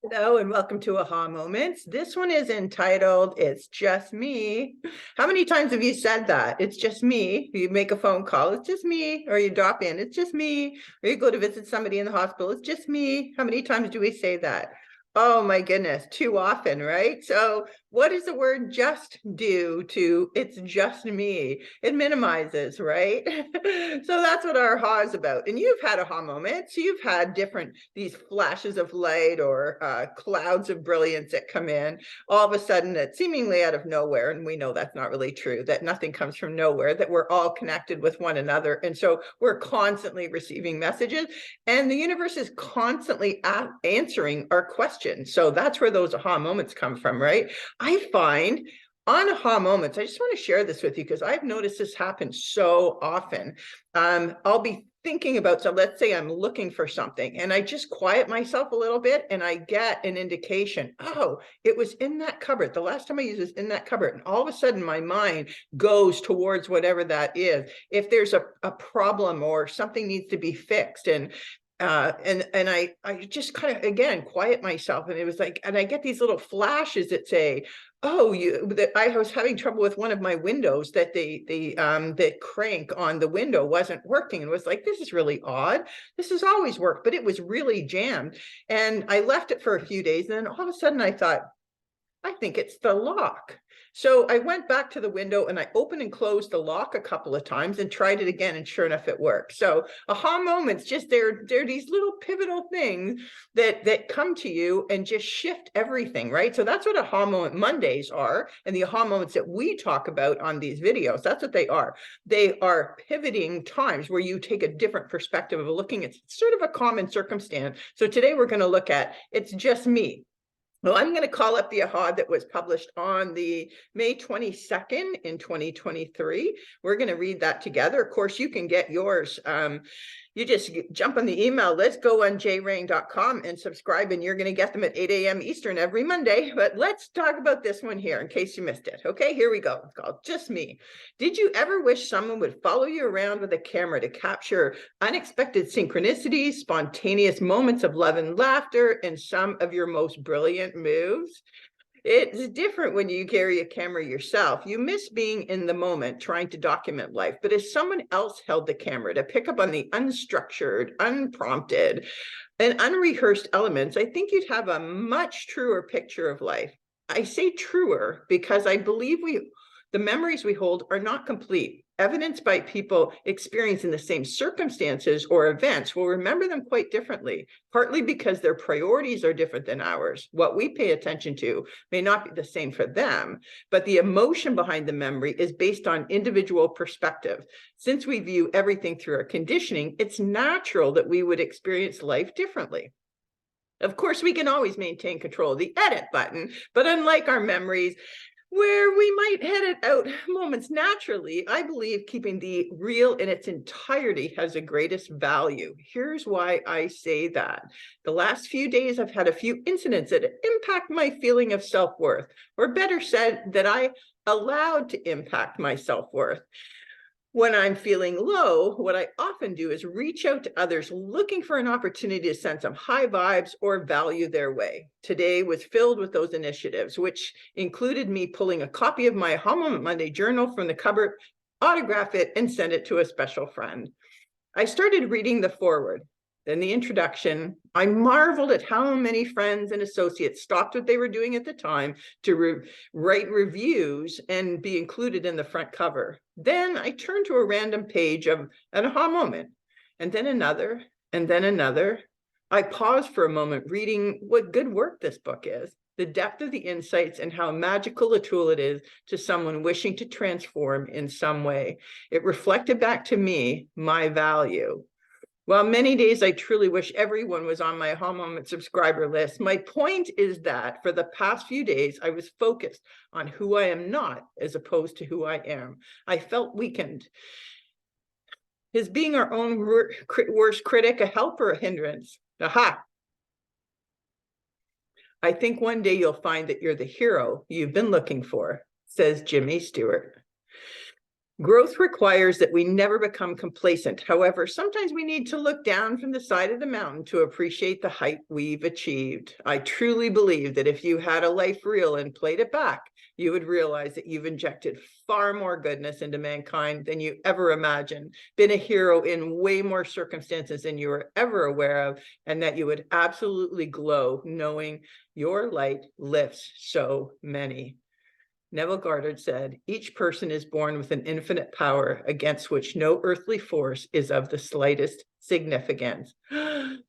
Hello and welcome to Aha Moments. This one is entitled, It's Just Me. How many times have you said that? It's just me. You make a phone call, it's just me. Or you drop in, it's just me. Or you go to visit somebody in the hospital, it's just me. How many times do we say that? Oh my goodness, too often, right? So what does the word just do to it's just me? It minimizes, right? So that's what our aha is about. And you've had aha moments. You've had these flashes of light or clouds of brilliance that come in all of a sudden, it's seemingly out of nowhere. And we know that's not really true, that nothing comes from nowhere, that we're all connected with one another. And so we're constantly receiving messages and the universe is constantly answering our questions. So that's where those aha moments come from, right? I find on aha moments, I just want to share this with you because I've noticed this happen so often. I'll be thinking about, so let's say I'm looking for something and I just quiet myself a little bit and I get an indication, oh, it was in that cupboard. The last time I used it was in that cupboard. And all of a sudden my mind goes towards whatever that is. If there's a problem or something needs to be fixed, and I just kind of again quiet myself, and it was like, and I get these little flashes that say, oh, that I was having trouble with one of my windows, that the crank on the window wasn't working, and was like, this is really odd. This has always worked, but it was really jammed. And I left it for a few days, and then all of a sudden I thought, I think it's the lock. So I went back to the window and I opened and closed the lock a couple of times and tried it again, and sure enough, it worked. So aha moments, just they're these little pivotal things that come to you and just shift everything, right? So that's what aha moment Mondays are, and the aha moments that we talk about on these videos. That's what they are. They are pivoting times where you take a different perspective of looking at sort of a common circumstance. So today we're going to look at It's Just Me. Well, I'm going to call up the AHA that was published on the May 22nd in 2023. We're going to read that together. Of course, you can get yours. You just jump on the email list, go on jrain.com and subscribe, and you're going to get them at 8 a.m. Eastern every Monday. But let's talk about this one here in case you missed it. Okay, here we go. It's called Just Me. Did you ever wish someone would follow you around with a camera to capture unexpected synchronicities, spontaneous moments of love and laughter, and some of your most brilliant moves? It's different when you carry a camera yourself. You miss being in the moment, trying to document life. But if someone else held the camera to pick up on the unstructured, unprompted, and unrehearsed elements, I think you'd have a much truer picture of life. I say truer because I believe the memories we hold are not complete. Evidenced by people experiencing the same circumstances or events will remember them quite differently, partly because their priorities are different than ours. What we pay attention to may not be the same for them, but the emotion behind the memory is based on individual perspective. Since we view everything through our conditioning, it's natural that we would experience life differently. Of course, we can always maintain control of the edit button, but unlike our memories, where we might edit out moments naturally, I believe keeping the reel in its entirety has the greatest value. Here's why I say that. The last few days, I've had a few incidents that impact my feeling of self-worth, or better said, that I allowed to impact my self-worth. When I'm feeling low, what I often do is reach out to others looking for an opportunity to send some high vibes or value their way. Today was filled with those initiatives, which included me pulling a copy of my Aha Moment Monday journal from the cupboard, autograph it, and send it to a special friend. I started reading the foreword, then the introduction. I marveled at how many friends and associates stopped what they were doing at the time to write reviews and be included in the front cover. Then I turned to a random page of an aha moment, and then another, and then another. I paused for a moment, reading what good work this book is, the depth of the insights, and how magical a tool it is to someone wishing to transform in some way. It reflected back to me my value. Well, many days I truly wish everyone was on my Aha Moment subscriber list. My point is that for the past few days, I was focused on who I am not as opposed to who I am. I felt weakened. Is being our own worst critic a help or a hindrance? Aha! I think one day you'll find that you're the hero you've been looking for, says Jimmy Stewart. Growth requires that we never become complacent. However, sometimes we need to look down from the side of the mountain to appreciate the height we've achieved. I truly believe that if you had a life reel and played it back, you would realize that you've injected far more goodness into mankind than you ever imagined, been a hero in way more circumstances than you were ever aware of, and that you would absolutely glow knowing your light lifts so many. Neville Goddard said, each person is born with an infinite power against which no earthly force is of the slightest significance.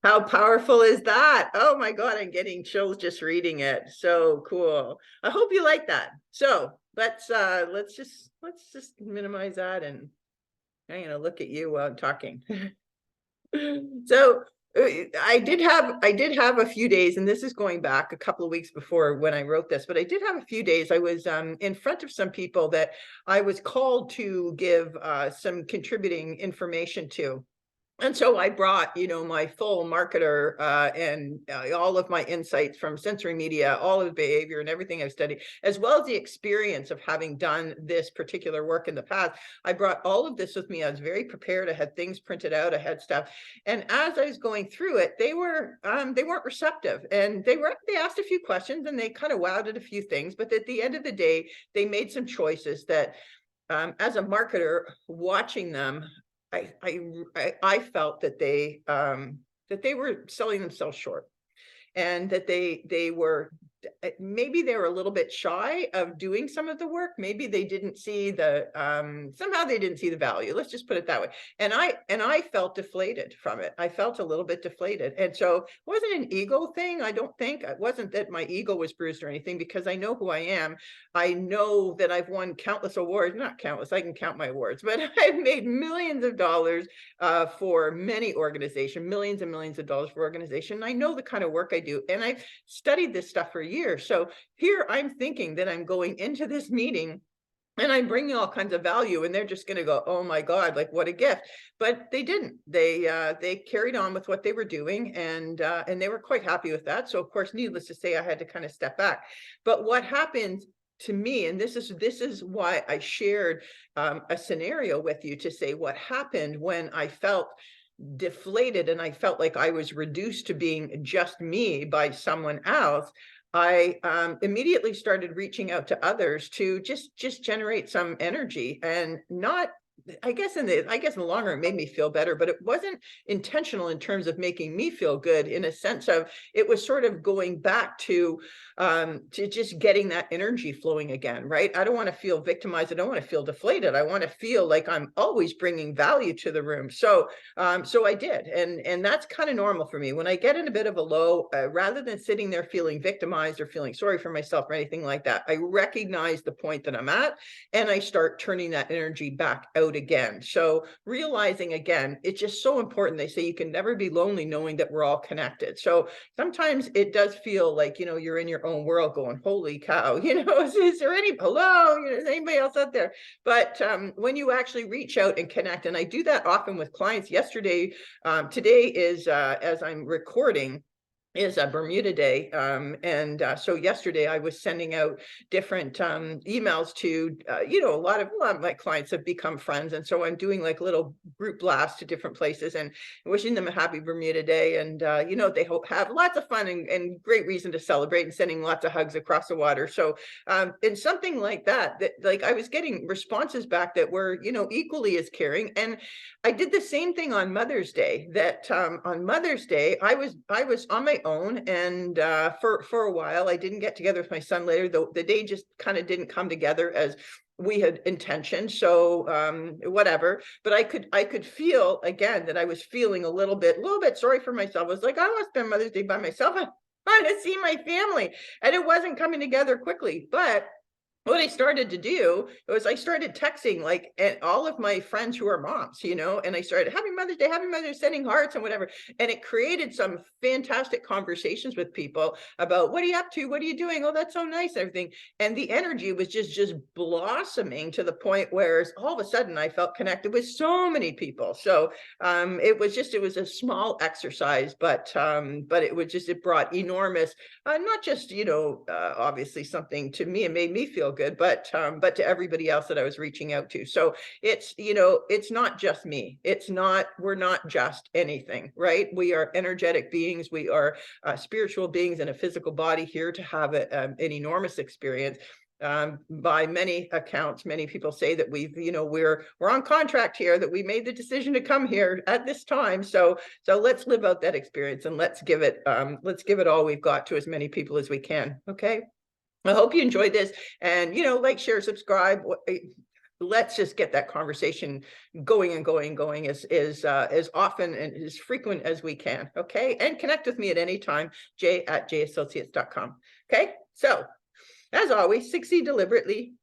How powerful is that? Oh my God, I'm getting chills just reading it. So cool. I hope you like that. So let's just minimize that, and I'm gonna look at you while I'm talking. So I did have a few days, and this is going back a couple of weeks before when I wrote this, but I did have a few days. I was in front of some people that I was called to give some contributing information to. And so I brought, my full marketer and all of my insights from sensory media, all of the behavior and everything I've studied, as well as the experience of having done this particular work in the past. I brought all of this with me. I was very prepared. I had things printed out. I had stuff. And as I was going through it, they weren't receptive, and they asked a few questions, and they kind of wowed at a few things. But at the end of the day, they made some choices that, as a marketer, watching them, I felt that they were selling themselves short, and that they were, maybe they were a little bit shy of doing some of the work. Maybe they didn't see somehow they didn't see the value. Let's just put it that way. And I felt deflated from it. I felt a little bit deflated. And so it wasn't an ego thing. I don't think it wasn't that my ego was bruised or anything, because I know who I am. I know that I've won countless awards, not countless, I can count my awards, but I've made millions of dollars for many organizations, millions and millions of dollars for organizations. I know the kind of work I do, and I've studied this stuff for years. So here I'm thinking that I'm going into this meeting and I'm bringing all kinds of value, and they're just going to go, oh my God, like what a gift. But they didn't. They carried on with what they were doing, and they were quite happy with that. So of course, needless to say, I had to kind of step back. But what happened to me, and this is why I shared a scenario with you, to say what happened when I felt deflated and I felt like I was reduced to being just me by someone else. I immediately started reaching out to others to just generate some energy, and not, I guess in the long run, it made me feel better, but it wasn't intentional in terms of making me feel good, in a sense of, it was sort of going back to just getting that energy flowing again, right? I don't want to feel victimized. I don't want to feel deflated. I want to feel like I'm always bringing value to the room. So I did, and that's kind of normal for me. When I get in a bit of a low, rather than sitting there feeling victimized or feeling sorry for myself or anything like that, I recognize the point that I'm at, and I start turning that energy back out again. So realizing, again, it's just so important. They say you can never be lonely knowing that we're all connected. So sometimes it does feel like, you're in your own world going, holy cow, is there hello, is anybody else out there? But when you actually reach out and connect, and I do that often with clients. Yesterday, today is, as I'm recording, is a Bermuda Day. So yesterday I was sending out different emails to, a lot of my clients have become friends. And so I'm doing like little group blasts to different places and wishing them a happy Bermuda Day. And, they have lots of fun and great reason to celebrate, and sending lots of hugs across the water. So in something like that, like I was getting responses back that were, equally as caring. And I did the same thing on Mother's Day, that on Mother's Day, I was on my own, and for a while I didn't get together with my son later. The day just kind of didn't come together as we had intention. So whatever, but I could feel again that I was feeling a little bit sorry for myself. I was like, I want to spend Mother's Day by myself. I want to see my family, and it wasn't coming together quickly. But what I started to do was I started texting all of my friends who are moms, and I started, happy Mother's Day, sending hearts and whatever. And it created some fantastic conversations with people about, what are you up to? What are you doing? Oh, that's so nice. Everything. And the energy was just blossoming to the point where all of a sudden I felt connected with so many people. So it was a small exercise, but it brought enormous, not just, obviously something to me, it made me feel feel good, but to everybody else that I was reaching out to. So it's, you know, it's not just me. We're not just anything, right? We are energetic beings. We are spiritual beings in a physical body here to have an enormous experience. By many accounts, many people say that we're on contract here, that we made the decision to come here at this time. So let's live out that experience, and let's give it all we've got to as many people as we can. Okay. I hope you enjoyed this, and like, share, subscribe. Let's just get that conversation going and going as often and as frequent as we can. Okay. And connect with me at any time, jay@jayassociates.com. Okay. So as always, succeed deliberately,